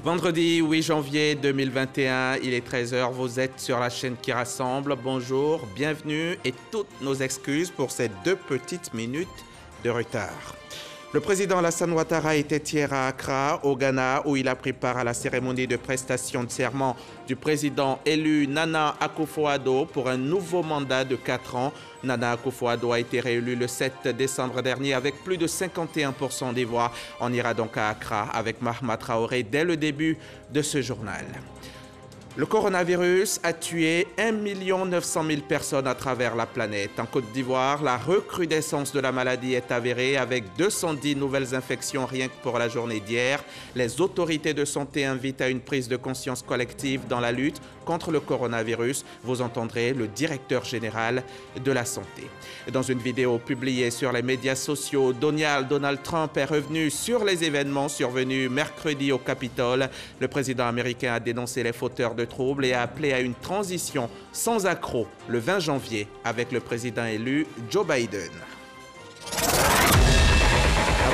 Vendredi 8 janvier 2021, il est 13 h, vous êtes sur la chaîne qui rassemble. Bonjour, bienvenue et toutes nos excuses pour ces 2 petites minutes de retard. Le président Alassane Ouattara était hier à Accra, au Ghana, où il a pris part à la cérémonie de prestation de serment du président élu Nana Akufo-Addo pour un nouveau mandat de 4 ans. Nana Akufo-Addo a été réélu le 7 décembre dernier avec plus de 51% des voix. On ira donc à Accra avec Mahama Traoré dès le début de ce journal. Le coronavirus a tué 1 900 000 personnes à travers la planète. En Côte d'Ivoire, la recrudescence de la maladie est avérée avec 210 nouvelles infections rien que pour la journée d'hier. Les autorités de santé invitent à une prise de conscience collective dans la lutte contre le coronavirus. Vous entendrez le directeur général de la santé. Dans une vidéo publiée sur les médias sociaux, Donald Trump est revenu sur les événements survenus mercredi au Capitole. Le président américain a dénoncé les fauteurs de troubles et a appelé à une transition sans accroc le 20 janvier avec le président élu Joe Biden.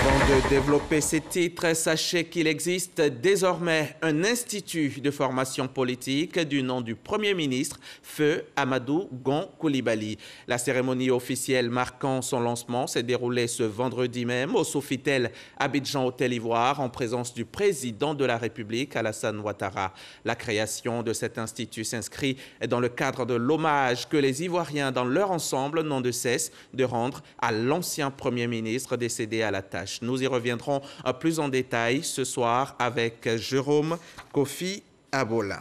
Avant de développer ces titres, sachez qu'il existe désormais un institut de formation politique du nom du Premier ministre, Feu Amadou Gon Coulibaly. La cérémonie officielle marquant son lancement s'est déroulée ce vendredi même au Sofitel Abidjan Hôtel Ivoire en présence du président de la République, Alassane Ouattara. La création de cet institut s'inscrit dans le cadre de l'hommage que les Ivoiriens dans leur ensemble n'ont de cesse de rendre à l'ancien Premier ministre décédé à la tâche. Nous y reviendrons plus en détail ce soir avec Jérôme Kofi Abola.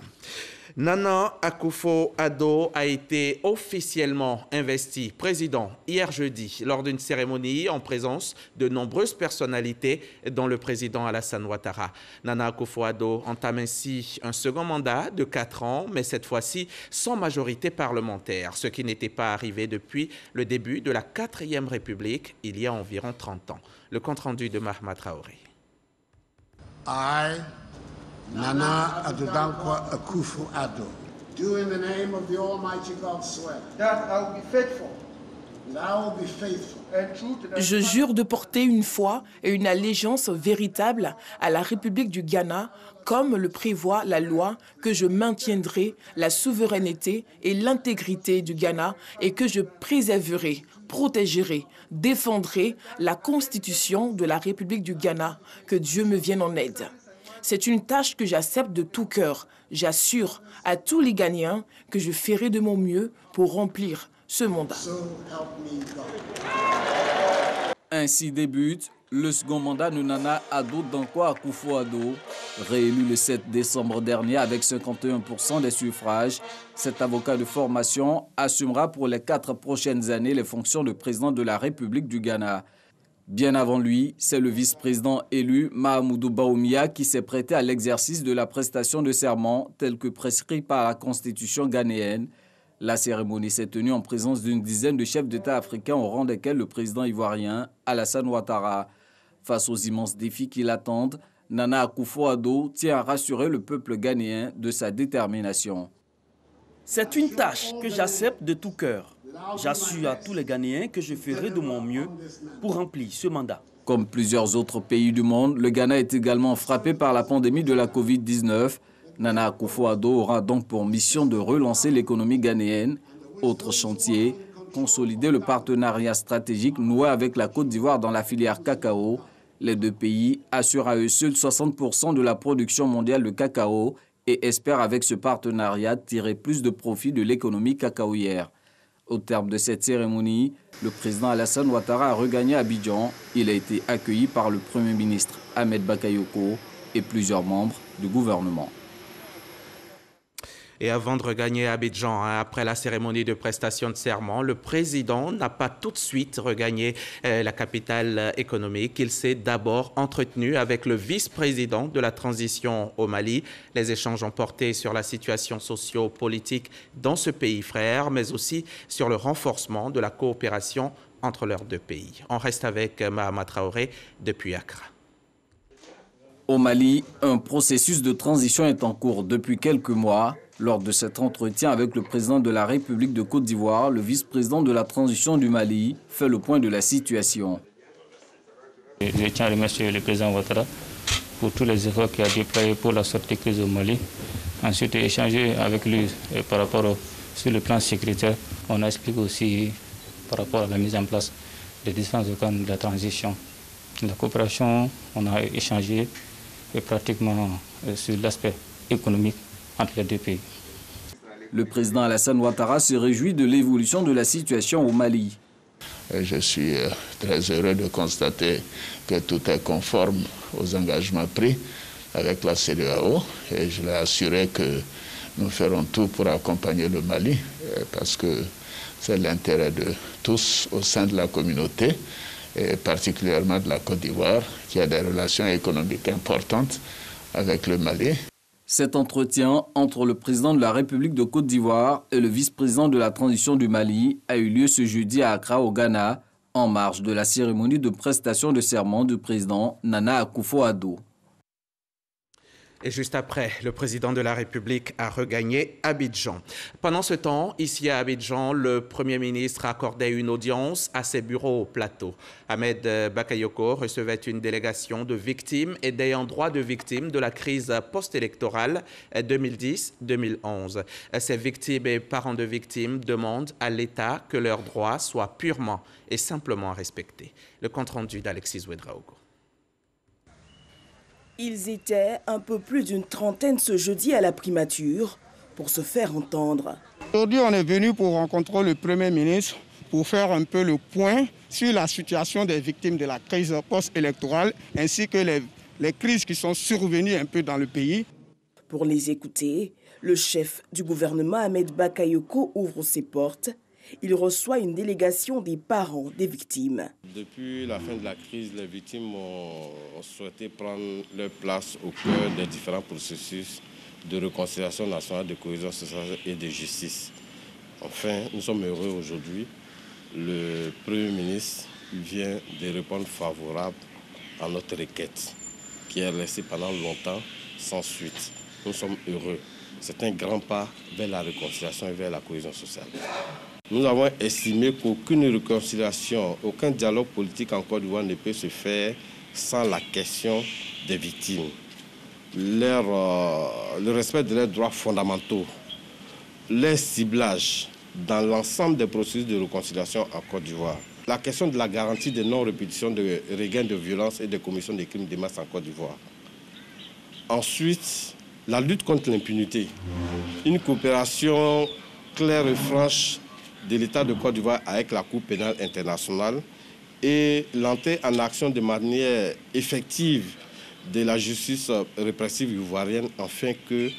Nana Akufo-Addo a été officiellement investi président hier jeudi lors d'une cérémonie en présence de nombreuses personnalités dont le président Alassane Ouattara. Nana Akufo-Addo entame ainsi un second mandat de 4 ans, mais cette fois-ci sans majorité parlementaire, ce qui n'était pas arrivé depuis le début de la 4e République il y a environ 30 ans. Le compte-rendu de Mahama Traoré. Nana Addo Dankwa Akufo-Addo. Do in the name of the Almighty God swear. That I will be faithful. That I will be faithful. And true to the... Je jure de porter une foi et une allégeance véritable à la République du Ghana, comme le prévoit la loi, que je maintiendrai la souveraineté et l'intégrité du Ghana et que je préserverai, protégerai, défendrai la Constitution de la République du Ghana. Que Dieu me vienne en aide. C'est une tâche que j'accepte de tout cœur. J'assure à tous les Ghanéens que je ferai de mon mieux pour remplir ce mandat. Ainsi débute le second mandat de Nana Addo Dankwa Akufo-Addo. Réélu le 7 décembre dernier avec 51% des suffrages, cet avocat de formation assumera pour les 4 prochaines années les fonctions de président de la République du Ghana. Bien avant lui, c'est le vice-président élu Mahamoudou Bawumia qui s'est prêté à l'exercice de la prestation de serment tel que prescrit par la Constitution ghanéenne. La cérémonie s'est tenue en présence d'une dizaine de chefs d'État africains au rang desquels le président ivoirien Alassane Ouattara. Face aux immenses défis qui l'attendent, Nana Akufo-Addo tient à rassurer le peuple ghanéen de sa détermination. C'est une tâche que j'accepte de tout cœur. J'assure à tous les Ghanéens que je ferai de mon mieux pour remplir ce mandat. Comme plusieurs autres pays du monde, le Ghana est également frappé par la pandémie de la Covid-19. Nana Akufo-Addo aura donc pour mission de relancer l'économie ghanéenne. Autre chantier, consolider le partenariat stratégique noué avec la Côte d'Ivoire dans la filière cacao. Les 2 pays assurent à eux seuls 60% de la production mondiale de cacao et espèrent avec ce partenariat tirer plus de profit de l'économie cacaoyère. Au terme de cette cérémonie, le président Alassane Ouattara a regagné Abidjan. Il a été accueilli par le Premier ministre Ahmed Bakayoko et plusieurs membres du gouvernement. Et avant de regagner Abidjan, après la cérémonie de prestation de serment, le président n'a pas tout de suite regagné la capitale économique. Il s'est d'abord entretenu avec le vice-président de la transition au Mali. Les échanges ont porté sur la situation socio-politique dans ce pays frère, mais aussi sur le renforcement de la coopération entre leurs 2 pays. On reste avec Mahama Traoré depuis Accra. Au Mali, un processus de transition est en cours depuis quelques mois. Lors de cet entretien avec le président de la République de Côte d'Ivoire, le vice-président de la transition du Mali fait le point de la situation. Je tiens à remercier le président Ouattara pour tous les efforts qu'il a déployés pour la sortie de crise au Mali. Ensuite, échanger avec lui par rapport sur le plan sécuritaire. On a expliqué aussi par rapport à la mise en place des différents organes de la transition. La coopération, on a échangé pratiquement sur l'aspect économique entre les deux pays. Le président Alassane Ouattara se réjouit de l'évolution de la situation au Mali. Je suis très heureux de constater que tout est conforme aux engagements pris avec la CEDEAO et je l'ai assuré que nous ferons tout pour accompagner le Mali parce que c'est l'intérêt de tous au sein de la communauté et particulièrement de la Côte d'Ivoire qui a des relations économiques importantes avec le Mali. Cet entretien entre le président de la République de Côte d'Ivoire et le vice-président de la transition du Mali a eu lieu ce jeudi à Accra au Ghana en marge de la cérémonie de prestation de serment du président Nana Akufo-Addo. Et juste après, le président de la République a regagné Abidjan. Pendant ce temps, ici à Abidjan, le Premier ministre accordait une audience à ses bureaux au plateau. Ahmed Bakayoko recevait une délégation de victimes et d'ayants droit de victimes de la crise post-électorale 2010-2011. Ces victimes et parents de victimes demandent à l'État que leurs droits soient purement et simplement respectés. Le compte-rendu d'Alexis Ouedraogo. Ils étaient un peu plus d'une trentaine ce jeudi à la primature pour se faire entendre. Aujourd'hui, on est venu pour rencontrer le Premier ministre pour faire un peu le point sur la situation des victimes de la crise post-électorale ainsi que les crises qui sont survenues un peu dans le pays. Pour les écouter, le chef du gouvernement Ahmed Bakayoko ouvre ses portes. Il reçoit une délégation des parents des victimes. Depuis la fin de la crise, les victimes ont souhaité prendre leur place au cœur des différents processus de réconciliation nationale, de cohésion sociale et de justice. Enfin, nous sommes heureux aujourd'hui. Le Premier ministre vient de répondre favorable à notre requête, qui est restée pendant longtemps sans suite. Nous sommes heureux. C'est un grand pas vers la réconciliation et vers la cohésion sociale. Nous avons estimé qu'aucune réconciliation, aucun dialogue politique en Côte d'Ivoire ne peut se faire sans la question des victimes. Le respect de leurs droits fondamentaux, leur ciblage dans l'ensemble des processus de réconciliation en Côte d'Ivoire. La question de la garantie de non-répétition de regains de violence et de commission des crimes de masse en Côte d'Ivoire. Ensuite, la lutte contre l'impunité. Une coopération claire et franche de l'État de Côte d'Ivoire avec la Cour pénale internationale et l'entrée en action de manière effective de la justice répressive ivoirienne afin que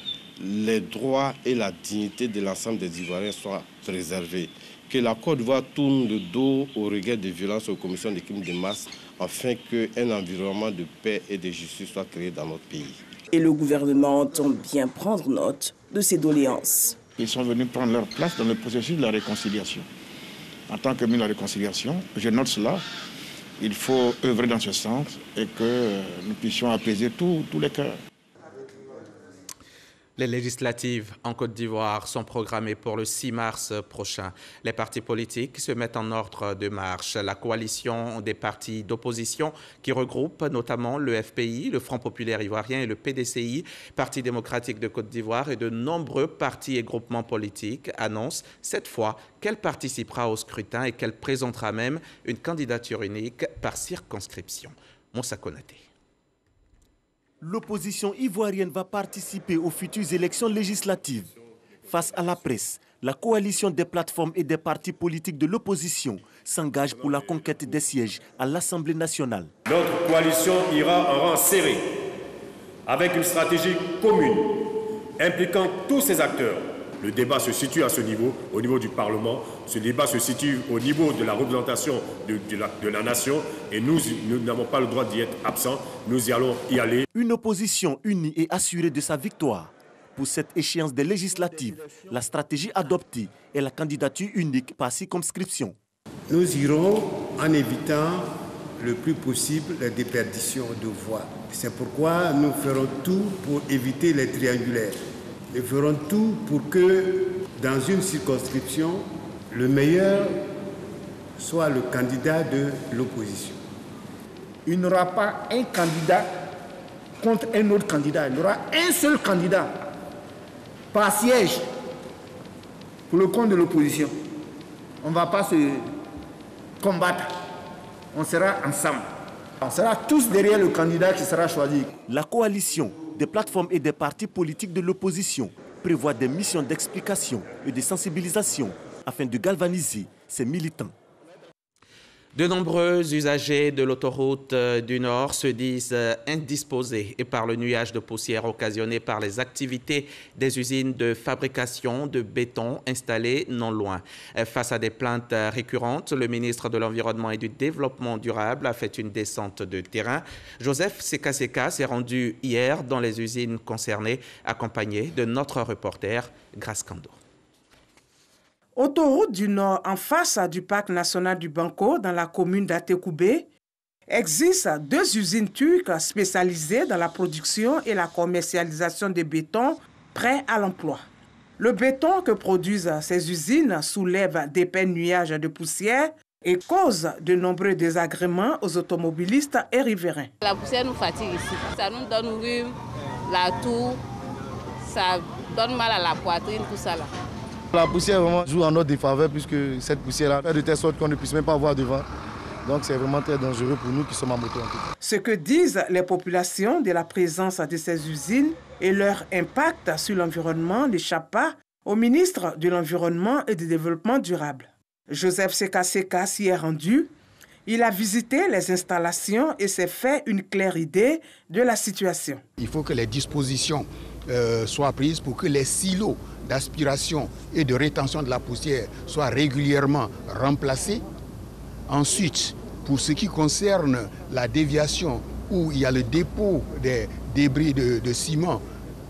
les droits et la dignité de l'ensemble des Ivoiriens soient préservés. Que la Côte d'Ivoire tourne le dos aux regards de violence aux commissions des crimes de masse afin qu'un environnement de paix et de justice soit créé dans notre pays. Et le gouvernement entend bien prendre note de ces doléances. Ils sont venus prendre leur place dans le processus de la réconciliation. En tant que ministre de la réconciliation, je note cela. Il faut œuvrer dans ce sens et que nous puissions apaiser tous les cœurs. Les législatives en Côte d'Ivoire sont programmées pour le 6 mars prochain. Les partis politiques se mettent en ordre de marche. La coalition des partis d'opposition qui regroupe notamment le FPI, le Front populaire ivoirien et le PDCI, Parti démocratique de Côte d'Ivoire et de nombreux partis et groupements politiques annoncent cette fois qu'elle participera au scrutin et qu'elle présentera même une candidature unique par circonscription. Moussa Konaté. L'opposition ivoirienne va participer aux futures élections législatives. Face à la presse, la coalition des plateformes et des partis politiques de l'opposition s'engage pour la conquête des sièges à l'Assemblée nationale. Notre coalition ira en rang serré, avec une stratégie commune, impliquant tous ces acteurs. Le débat se situe à ce niveau, au niveau du Parlement. Ce débat se situe au niveau de la représentation de la nation et nous n'avons pas le droit d'y être absents. Nous y allons y aller. Une opposition unie et assurée de sa victoire. Pour cette échéance des législatives, la stratégie adoptée est la candidature unique par circonscription. Nous irons en évitant le plus possible la déperdition de voix. C'est pourquoi nous ferons tout pour éviter les triangulaires. Nous ferons tout pour que, dans une circonscription, le meilleur soit le candidat de l'opposition. Il n'y aura pas un candidat contre un autre candidat. Il y aura un seul candidat par siège pour le compte de l'opposition. On ne va pas se combattre. On sera ensemble. On sera tous derrière le candidat qui sera choisi. La coalition des plateformes et des partis politiques de l'opposition prévoit des missions d'explication et de sensibilisation afin de galvaniser ses militants. De nombreux usagers de l'autoroute du Nord se disent indisposés et par le nuage de poussière occasionné par les activités des usines de fabrication de béton installées non loin. Face à des plaintes récurrentes, le ministre de l'Environnement et du Développement durable a fait une descente de terrain. Joseph Sekaseka s'est rendu hier dans les usines concernées, accompagné de notre reporter Grace Kando. Autoroute du Nord, en face du parc national du Banco, dans la commune d'Atekoubé, existent 2 usines turques spécialisées dans la production et la commercialisation de béton prêts à l'emploi. Le béton que produisent ces usines soulève d'épais nuages de poussière et cause de nombreux désagréments aux automobilistes et riverains. La poussière nous fatigue ici. Ça nous donne rhume, la toux, ça donne mal à la poitrine, tout ça là. La poussière vraiment joue en notre défaveur puisque cette poussière-là fait de telle sorte qu'on ne puisse même pas voir devant. Donc c'est vraiment très dangereux pour nous qui sommes en moto. Ce que disent les populations de la présence de ces usines et leur impact sur l'environnement n'échappe pas au ministre de l'Environnement et du Développement durable. Joseph Sekaseka s'y est rendu. Il a visité les installations et s'est fait une claire idée de la situation. Il faut que les dispositions soient prises pour que les silos d'aspiration et de rétention de la poussière soient régulièrement remplacés. Ensuite, pour ce qui concerne la déviation où il y a le dépôt des débris de ciment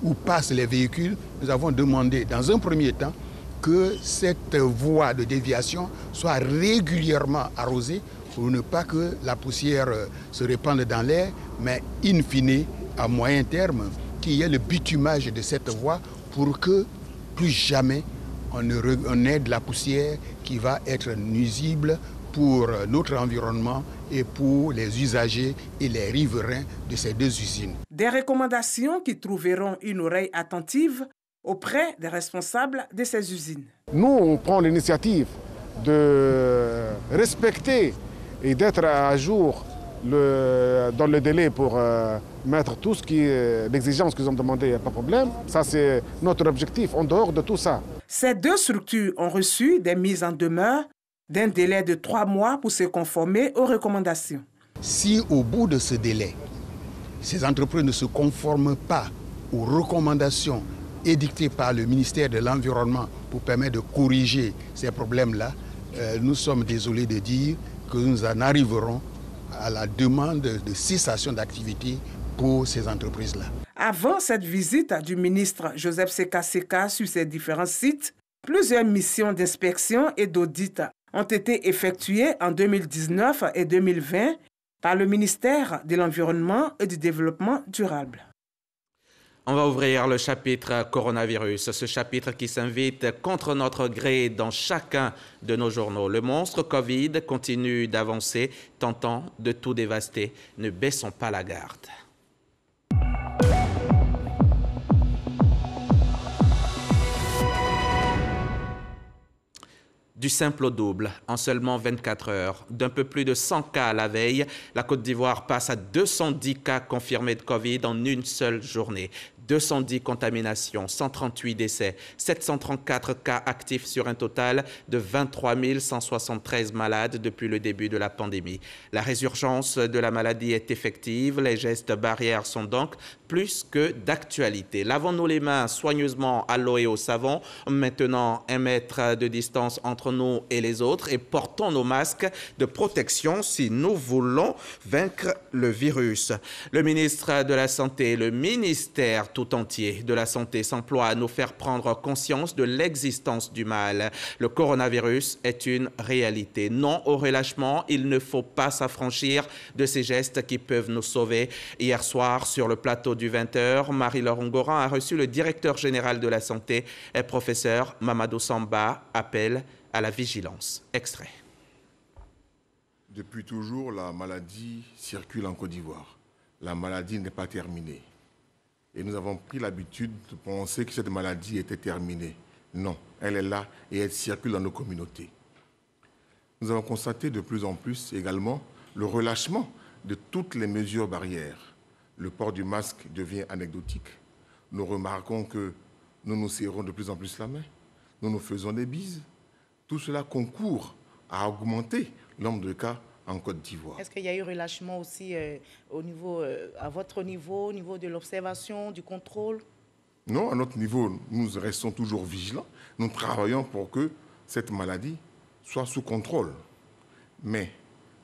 où passent les véhicules, nous avons demandé dans un premier temps que cette voie de déviation soit régulièrement arrosée pour ne pas que la poussière se répande dans l'air, mais in fine, à moyen terme, qu'il y ait le bitumage de cette voie pour que plus jamais on ait de la poussière qui va être nuisible pour notre environnement et pour les usagers et les riverains de ces 2 usines. Des recommandations qui trouveront une oreille attentive auprès des responsables de ces usines. Nous, on prend l'initiative de respecter et d'être à jour dans le délai pour mettre tout ce qui est l'exigence qu'ils ont demandé, il n'y a pas de problème. Ça, c'est notre objectif, en dehors de tout ça. Ces 2 structures ont reçu des mises en demeure d'un délai de 3 mois pour se conformer aux recommandations. Si au bout de ce délai, ces entreprises ne se conforment pas aux recommandations édictées par le ministère de l'Environnement pour permettre de corriger ces problèmes-là, nous sommes désolés de dire que nous en arriverons à la demande de cessation d'activité pour ces entreprises-là. Avant cette visite du ministre Joseph Sekaseka sur ces différents sites, plusieurs missions d'inspection et d'audit ont été effectuées en 2019 et 2020 par le ministère de l'Environnement et du Développement durable. On va ouvrir le chapitre coronavirus, ce chapitre qui s'invite contre notre gré dans chacun de nos journaux. Le monstre Covid continue d'avancer, tentant de tout dévaster. Ne baissons pas la garde. Du simple au double, en seulement 24 heures. D'un peu plus de 100 cas la veille, la Côte d'Ivoire passe à 210 cas confirmés de Covid en une seule journée. 210 contaminations, 138 décès, 734 cas actifs sur un total de 23 173 malades depuis le début de la pandémie. La résurgence de la maladie est effective, les gestes barrières sont donc plus que d'actualité. Lavons-nous les mains soigneusement à l'eau et au savon, maintenant 1 mètre de distance entre nous et les autres et portons nos masques de protection si nous voulons vaincre le virus. Le ministre de la Santé, le ministère tout entier de la Santé s'emploie à nous faire prendre conscience de l'existence du mal. Le coronavirus est une réalité. Non au relâchement, il ne faut pas s'affranchir de ces gestes qui peuvent nous sauver. Hier soir, sur le plateau du 20h, Marie-Laure Ongoran a reçu le directeur général de la Santé, professeur Mamadou Samba, appel à la vigilance. Extrait. Depuis toujours, la maladie circule en Côte d'Ivoire. la maladie n'est pas terminée. Et nous avons pris l'habitude de penser que cette maladie était terminée. Non, elle est là et elle circule dans nos communautés. Nous avons constaté de plus en plus également le relâchement de toutes les mesures barrières. Le port du masque devient anecdotique. Nous remarquons que nous nous serrons de plus en plus la main. Nous nous faisons des bises. Tout cela concourt à augmenter le nombre de cas en Côte d'Ivoire. Est-ce qu'il y a eu relâchement aussi à votre niveau, au niveau de l'observation, du contrôle? Non, à notre niveau, nous restons toujours vigilants. Nous travaillons pour que cette maladie soit sous contrôle. Mais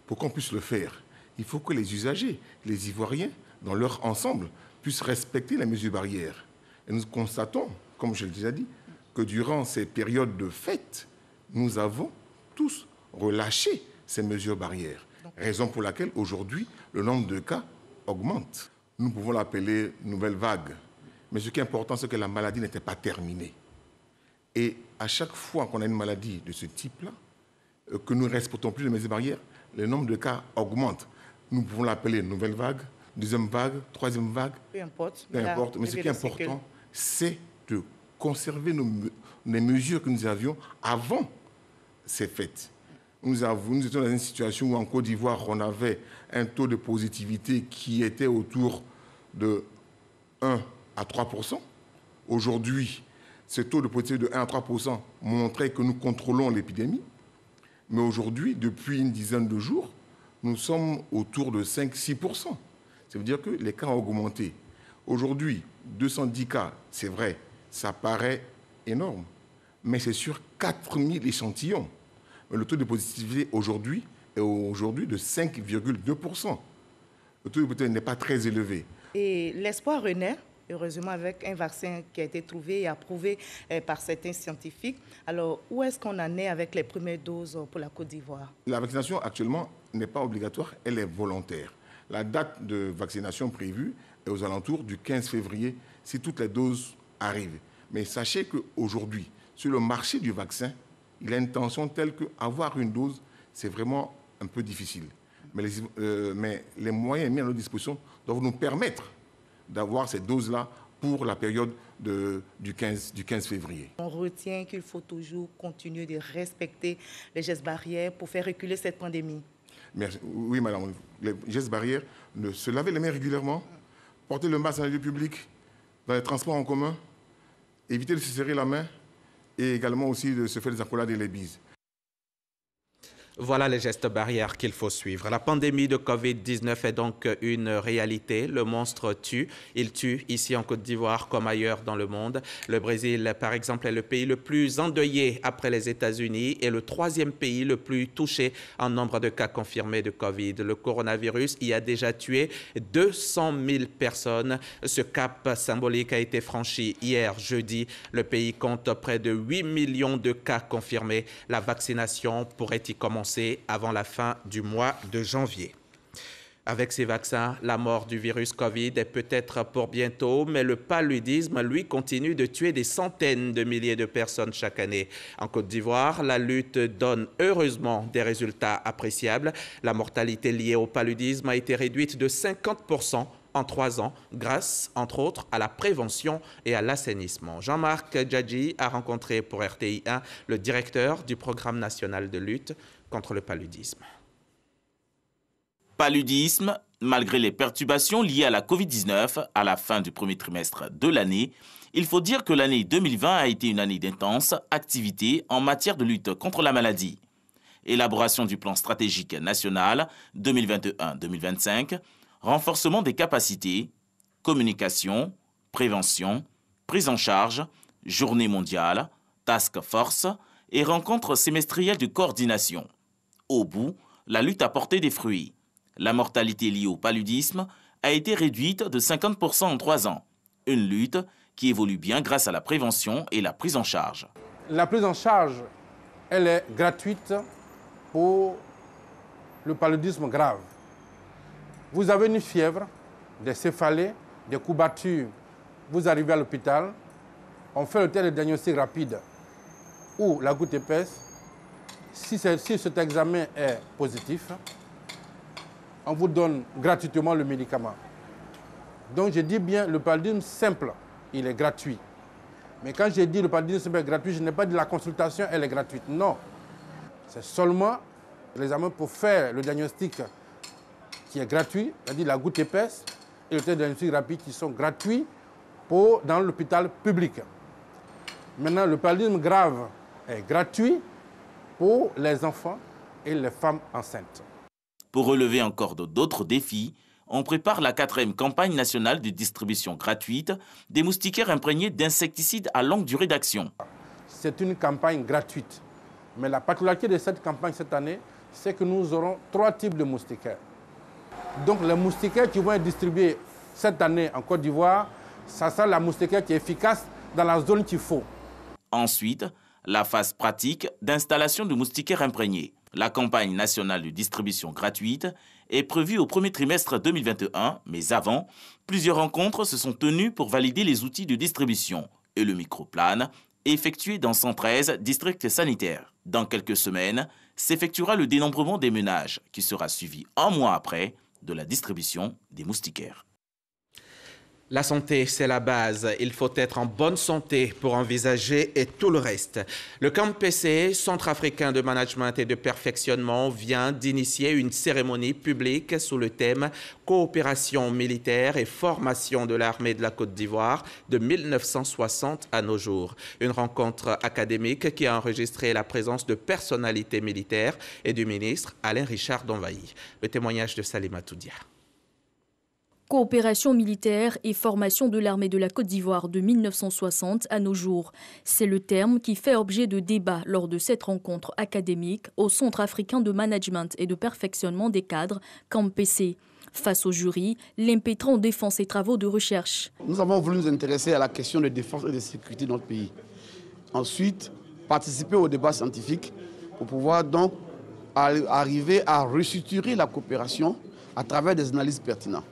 pour qu'on puisse le faire, il faut que les usagers, les Ivoiriens, dans leur ensemble, puissent respecter les mesures barrières. Et nous constatons, comme je l'ai déjà dit, que durant ces périodes de fête, nous avons tous relâché ces mesures barrières. Raison pour laquelle, aujourd'hui, le nombre de cas augmente. Nous pouvons l'appeler nouvelle vague. Mais ce qui est important, c'est que la maladie n'était pas terminée. Et à chaque fois qu'on a une maladie de ce type-là, que nous ne respectons plus les mesures barrières, le nombre de cas augmente. Nous pouvons l'appeler nouvelle vague, deuxième vague, troisième vague. Peu importe. Peu importe. Mais ce qui est important, c'est de conserver les mesures que nous avions avant ces fêtes. Nous étions dans une situation où en Côte d'Ivoire, on avait un taux de positivité qui était autour de 1 à 3%. Aujourd'hui, ce taux de positivité de 1 à 3% montrait que nous contrôlons l'épidémie. Mais aujourd'hui, depuis une dizaine de jours, nous sommes autour de 5-6%. Ça veut dire que les cas ont augmenté. Aujourd'hui, 210 cas, c'est vrai, ça paraît énorme. Mais c'est sur 4000 échantillons. Le taux de positivité aujourd'hui est de 5,2%. Le taux de positivité n'est pas très élevé. Et l'espoir renaît, heureusement, avec un vaccin qui a été trouvé et approuvé par certains scientifiques. Alors, où est-ce qu'on en est avec les premières doses pour la Côte d'Ivoire? La vaccination, actuellement, n'est pas obligatoire, elle est volontaire. La date de vaccination prévue est aux alentours du 15 février, si toutes les doses arrivent. Mais sachez qu'aujourd'hui, sur le marché du vaccin, il y a une tension telle qu'avoir une dose, c'est vraiment un peu difficile. Mais les moyens mis à notre disposition doivent nous permettre d'avoir ces doses-là pour la période du 15 février. On retient qu'il faut toujours continuer de respecter les gestes barrières pour faire reculer cette pandémie. Merci. Oui, madame. Les gestes barrières, se laver les mains régulièrement, porter le masque dans les lieux publics, dans les transports en commun, éviter de se serrer la main et également aussi de se faire des accolades et les bises. Voilà les gestes barrières qu'il faut suivre. La pandémie de Covid-19 est donc une réalité. Le monstre tue. Il tue ici en Côte d'Ivoire comme ailleurs dans le monde. Le Brésil, par exemple, est le pays le plus endeuillé après les États-Unis et le troisième pays le plus touché en nombre de cas confirmés de Covid. Le coronavirus y a déjà tué 200 000 personnes. Ce cap symbolique a été franchi hier, jeudi. Le pays compte près de 8 millions de cas confirmés. La vaccination pourrait y commencer avant la fin du mois de janvier. Avec ces vaccins, la mort du virus Covid est peut-être pour bientôt, mais le paludisme, lui, continue de tuer des centaines de milliers de personnes chaque année. En Côte d'Ivoire, la lutte donne heureusement des résultats appréciables. La mortalité liée au paludisme a été réduite de 50% en 3 ans, grâce, entre autres, à la prévention et à l'assainissement. Jean-Marc Djadji a rencontré pour RTI 1 le directeur du programme national de lutte contre le paludisme. Paludisme, malgré les perturbations liées à la Covid-19 à la fin du premier trimestre de l'année, il faut dire que l'année 2020 a été une année d'intense activité en matière de lutte contre la maladie. Élaboration du plan stratégique national 2021-2025, renforcement des capacités, communication, prévention, prise en charge, journée mondiale, task force et rencontres semestrielles de coordination. Au bout, la lutte a porté des fruits. La mortalité liée au paludisme a été réduite de 50% en 3 ans. Une lutte qui évolue bien grâce à la prévention et la prise en charge. La prise en charge, elle est gratuite pour le paludisme grave. Vous avez une fièvre, des céphalées, des courbatures, vous arrivez à l'hôpital, on fait le test de diagnostic rapide ou la goutte épaisse. Si cet examen est positif, on vous donne gratuitement le médicament. Donc je dis bien le paludisme simple, il est gratuit. Mais quand je dis le paludisme simple est gratuit, je n'ai pas dit la consultation, elle est gratuite. Non, c'est seulement l'examen pour faire le diagnostic qui est gratuit, c'est-à-dire la goutte épaisse et le test de diagnostic rapide qui sont gratuits dans l'hôpital public. Maintenant, le paludisme grave est gratuit pour les enfants et les femmes enceintes. Pour relever encore d'autres défis, on prépare la 4e campagne nationale de distribution gratuite des moustiquaires imprégnés d'insecticides à longue durée d'action. C'est une campagne gratuite. Mais la particularité de cette campagne cette année, c'est que nous aurons 3 types de moustiquaires. Donc les moustiquaires qui vont être distribués cette année en Côte d'Ivoire, ça sera la moustiquaire qui est efficace dans la zone qu'il faut. Ensuite, la phase pratique d'installation de moustiquaires imprégnés. La campagne nationale de distribution gratuite est prévue au premier trimestre 2021, mais avant, plusieurs rencontres se sont tenues pour valider les outils de distribution et le microplane effectué dans 113 districts sanitaires. Dans quelques semaines, s'effectuera le dénombrement des ménages qui sera suivi un mois après de la distribution des moustiquaires. La santé, c'est la base. Il faut être en bonne santé pour envisager et tout le reste. Le Camp PC, Centre africain de management et de perfectionnement, vient d'initier une cérémonie publique sous le thème « Coopération militaire et formation de l'armée de la Côte d'Ivoire de 1960 à nos jours ». Une rencontre académique qui a enregistré la présence de personnalités militaires et du ministre Alain Richard Donvaï. Le témoignage de Salima Toudia. Coopération militaire et formation de l'armée de la Côte d'Ivoire de 1960 à nos jours. C'est le terme qui fait objet de débat lors de cette rencontre académique au Centre africain de management et de perfectionnement des cadres, Camp PC. Face au jury, l'impétrant défend ses travaux de recherche. Nous avons voulu nous intéresser à la question de défense et de sécurité de notre pays. Ensuite, participer au débat scientifique pour pouvoir donc arriver à restructurer la coopération à travers des analyses pertinentes.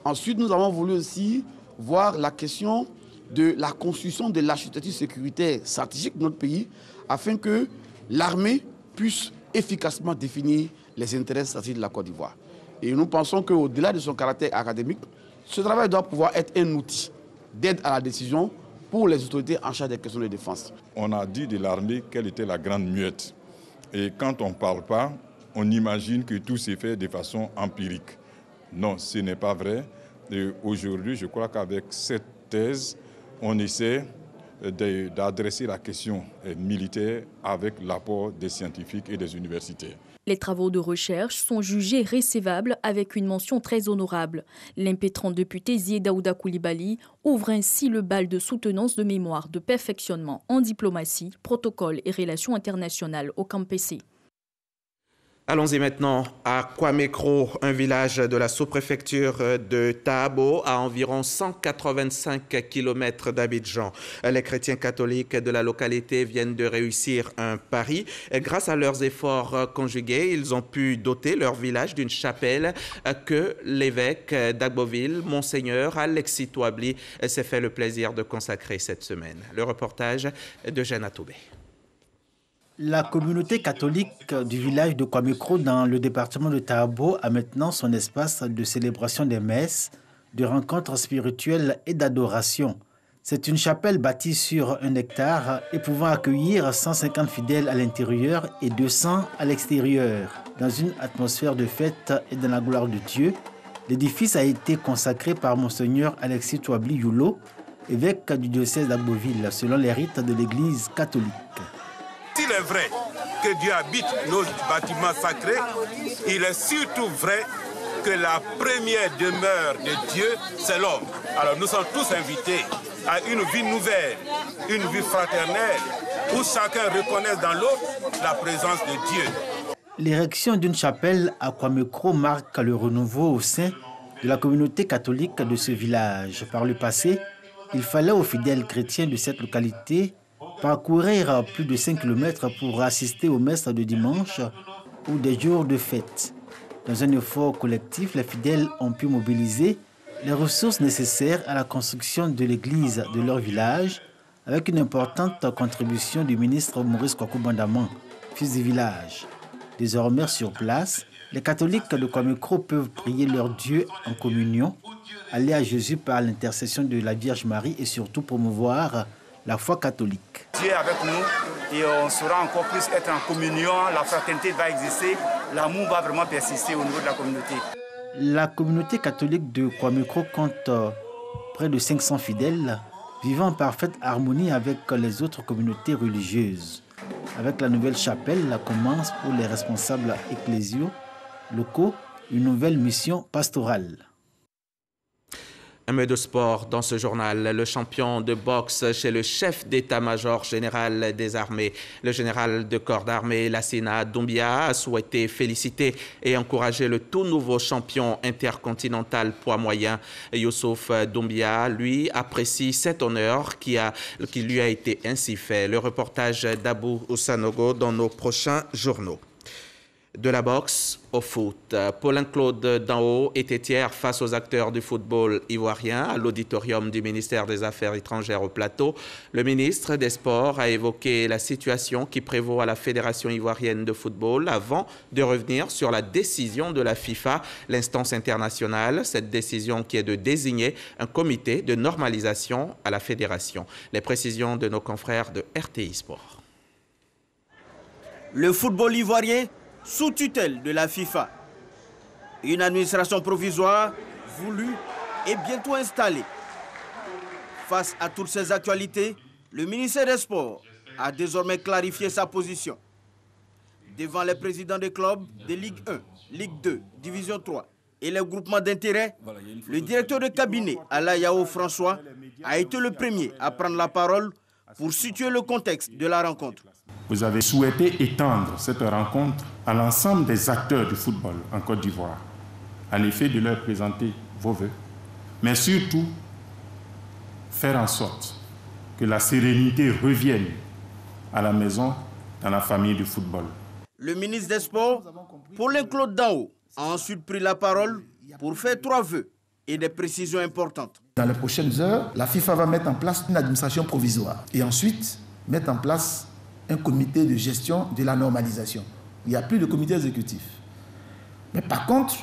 Ensuite, nous avons voulu aussi voir la question de la construction de l'architecture sécuritaire stratégique de notre pays afin que l'armée puisse efficacement définir les intérêts stratégiques de la Côte d'Ivoire. Et nous pensons qu'au-delà de son caractère académique, ce travail doit pouvoir être un outil d'aide à la décision pour les autorités en charge des questions de défense. On a dit de l'armée qu'elle était la grande muette. Et quand on ne parle pas, on imagine que tout s'est fait de façon empirique. Non, ce n'est pas vrai. Aujourd'hui, je crois qu'avec cette thèse, on essaie d'adresser la question militaire avec l'apport des scientifiques et des universités. Les travaux de recherche sont jugés récevables avec une mention très honorable. L'impétrant député Ziedaouda Koulibaly ouvre ainsi le bal de soutenance de mémoire de perfectionnement en diplomatie, protocole et relations internationales au Camp PC. Allons-y maintenant à Kwamekro, un village de la sous-préfecture de Tahabo, à environ 185 km d'Abidjan. Les chrétiens catholiques de la localité viennent de réussir un pari. Grâce à leurs efforts conjugués, ils ont pu doter leur village d'une chapelle que l'évêque d'Agboville, Monseigneur Alexis Touabli, s'est fait le plaisir de consacrer cette semaine. Le reportage de Jeanne Atoubé. La communauté catholique du village de Kwamekro dans le département de Tahabo a maintenant son espace de célébration des messes, de rencontres spirituelles et d'adoration. C'est une chapelle bâtie sur 1 hectare et pouvant accueillir 150 fidèles à l'intérieur et 200 à l'extérieur. Dans une atmosphère de fête et dans la gloire de Dieu, l'édifice a été consacré par Monseigneur Alexis Touabli Yulo, évêque du diocèse d'Agboville, selon les rites de l'Église catholique. S'il est vrai que Dieu habite nos bâtiments sacrés, il est surtout vrai que la première demeure de Dieu, c'est l'homme. Alors nous sommes tous invités à une vie nouvelle, une vie fraternelle, où chacun reconnaisse dans l'autre la présence de Dieu. L'érection d'une chapelle à Kwamekro marque le renouveau au sein de la communauté catholique de ce village. Par le passé, il fallait aux fidèles chrétiens de cette localité parcourir plus de 5 km pour assister aux messes de dimanche ou des jours de fête. Dans un effort collectif, les fidèles ont pu mobiliser les ressources nécessaires à la construction de l'église de leur village, avec une importante contribution du ministre Maurice Kwaku Bandaman, fils du village. Désormais sur place, Les catholiques de Kwamekro peuvent prier leur Dieu en communion, aller à Jésus par l'intercession de la Vierge Marie et surtout promouvoir la foi catholique. Dieu est avec nous et on saura encore plus être en communion, la fraternité va exister, l'amour va vraiment persister au niveau de la communauté. La communauté catholique de Kwamekro compte près de 500 fidèles vivant en parfaite harmonie avec les autres communautés religieuses. Avec la nouvelle chapelle, commence pour les responsables ecclésiaux locaux une nouvelle mission pastorale. Un mot de sport dans ce journal. Le champion de boxe chez le chef d'état-major général des armées, le général de corps d'armée Lassina Doumbia, a souhaité féliciter et encourager le tout nouveau champion intercontinental poids moyen. Youssouf Doumbia, lui, apprécie cet honneur qui lui a été ainsi fait. Le reportage d'Abou Oussanogo dans nos prochains journaux. De la boxe au foot. Paulin-Claude Danho était hier face aux acteurs du football ivoirien à l'auditorium du ministère des Affaires étrangères au Plateau. Le ministre des Sports a évoqué la situation qui prévaut à la Fédération ivoirienne de football avant de revenir sur la décision de la FIFA, l'instance internationale, cette décision qui est de désigner un comité de normalisation à la fédération. Les précisions de nos confrères de RTI Sport. Le football ivoirien sous tutelle de la FIFA. Une administration provisoire voulue et bientôt installée. Face à toutes ces actualités, le ministère des Sports a désormais clarifié sa position. Devant les présidents des clubs de Ligue 1, Ligue 2, Division 3 et les groupements d'intérêt, le directeur de cabinet, Alain Yao François, a été le premier à prendre la parole pour situer le contexte de la rencontre. Vous avez souhaité étendre cette rencontre à l'ensemble des acteurs du football en Côte d'Ivoire, en effet de leur présenter vos vœux, mais surtout faire en sorte que la sérénité revienne à la maison, dans la famille du football. Le ministre des Sports, Paulin-Claude Danho, a ensuite pris la parole pour faire 3 vœux et des précisions importantes. Dans les prochaines heures, la FIFA va mettre en place une administration provisoire et ensuite mettre en place un comité de gestion de la normalisation. Il n'y a plus de comité exécutif. Mais par contre,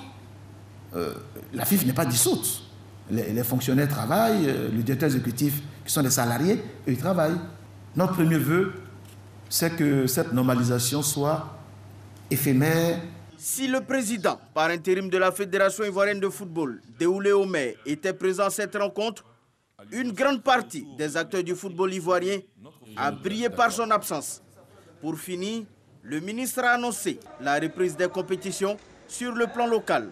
la FIFA n'est pas dissoute. Les fonctionnaires travaillent, le directeur exécutif, qui sont des salariés, eux, ils travaillent. Notre premier vœu, c'est que cette normalisation soit éphémère. Si le président par intérim de la Fédération ivoirienne de football, Déoulé Omer, était présent à cette rencontre, une grande partie des acteurs du football ivoirien a brillé par son absence. Pour finir, le ministre a annoncé la reprise des compétitions sur le plan local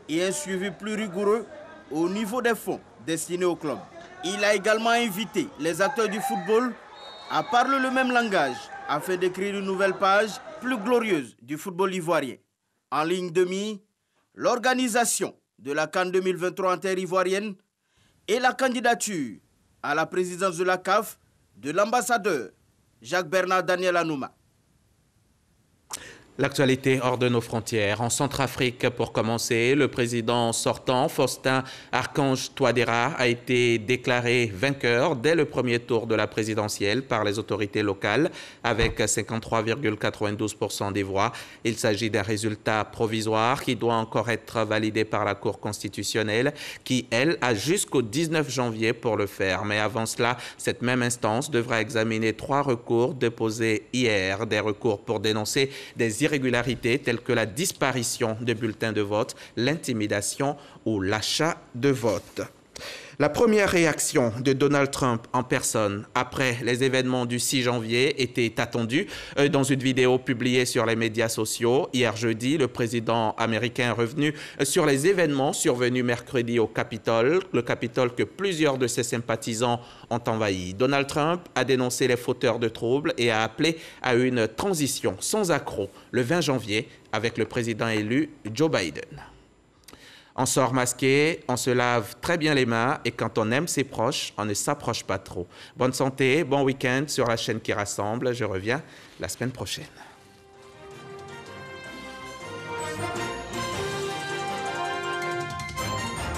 et un suivi plus rigoureux au niveau des fonds destinés au club. Il a également invité les acteurs du football à parler le même langage afin d'écrire une nouvelle page plus glorieuse du football ivoirien. En ligne de mire, l'organisation de la CAN 2023 inter-ivoirienne et la candidature à la présidence de la CAF de l'ambassadeur Jacques-Bernard Daniel Anouma. L'actualité hors de nos frontières. En Centrafrique, pour commencer, le président sortant, Faustin Archange Touadéra, a été déclaré vainqueur dès le premier tour de la présidentielle par les autorités locales, avec 53,92% des voix. Il s'agit d'un résultat provisoire qui doit encore être validé par la Cour constitutionnelle, qui, elle, a jusqu'au 19 janvier pour le faire. Mais avant cela, cette même instance devra examiner 3 recours déposés hier, des recours pour dénoncer des irrégularités telles que la disparition de bulletins de vote, l'intimidation ou l'achat de vote. La première réaction de Donald Trump en personne après les événements du 6 janvier était attendue. Dans une vidéo publiée sur les médias sociaux hier jeudi, le président américain est revenu sur les événements survenus mercredi au Capitole, le Capitole que plusieurs de ses sympathisants ont envahi. Donald Trump a dénoncé les fauteurs de troubles et a appelé à une transition sans accroc le 20 janvier avec le président élu Joe Biden. On sort masqué, on se lave très bien les mains et quand on aime ses proches, on ne s'approche pas trop. Bonne santé, bon week-end sur la chaîne qui rassemble. Je reviens la semaine prochaine.